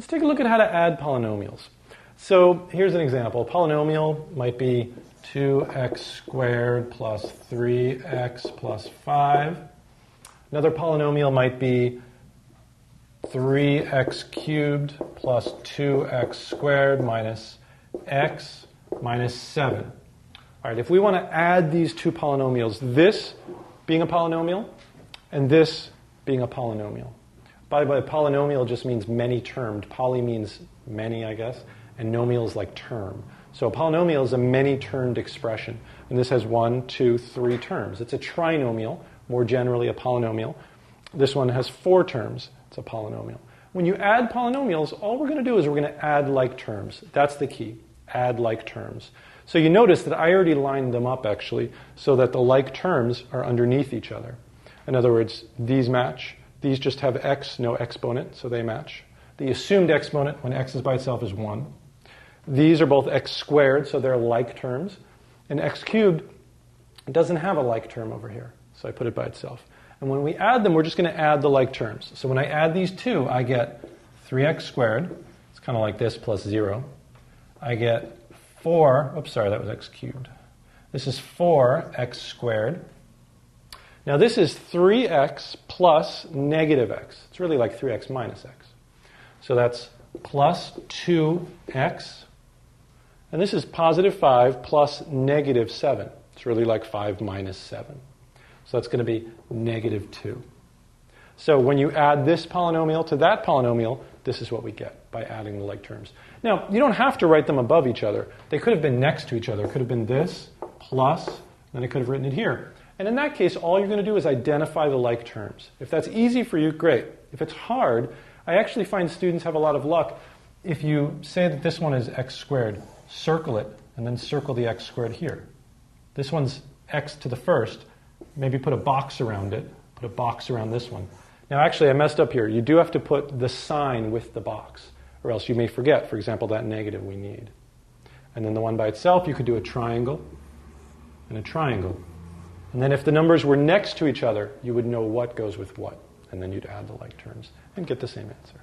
Let's take a look at how to add polynomials. So here's an example. A polynomial might be 2x squared plus 3x plus 5. Another polynomial might be 3x cubed plus 2x squared minus x minus 7. All right, if we want to add these two polynomials, this being a polynomial and this being a polynomial. By the way, polynomial just means many-termed. Poly means many, I guess, and nomial is like term. So a polynomial is a many-termed expression, and this has 1, 2, 3 terms. It's a trinomial, more generally a polynomial. This one has 4 terms. It's a polynomial. When you add polynomials, all we're going to do is we're going to add like terms. That's the key, add like terms. So you notice that I already lined them up, actually, so that the like terms are underneath each other. In other words, these match. These just have x, no exponent, so they match. The assumed exponent when x is by itself is 1. These are both x squared, so they're like terms. And x cubed doesn't have a like term over here, so I put it by itself. And when we add them, we're just going to add the like terms. So when I add these two, I get 3x squared. It's kind of like this plus 0. I get 4, oops, sorry, that was x cubed. This is 4x squared. Now this is 3x plus negative x. It's really like 3x minus x. So that's plus 2x. And this is positive 5 plus negative 7. It's really like 5 minus 7. So that's going to be negative 2. So when you add this polynomial to that polynomial, this is what we get by adding the like terms. Now, you don't have to write them above each other. They could have been next to each other. It could have been this plus, then I could have written it here. And in that case, all you're going to do is identify the like terms. If that's easy for you, great. If it's hard, I actually find students have a lot of luck. If you say that this one is x squared, circle it, and then circle the x squared here. This one's x to the first. Maybe put a box around it. Put a box around this one. Now, actually, I messed up here. You do have to put the sign with the box, or else you may forget, for example, that negative we need. And then the one by itself, you could do a triangle and a triangle. And then if the numbers were next to each other, you would know what goes with what. And then you'd add the like terms and get the same answer.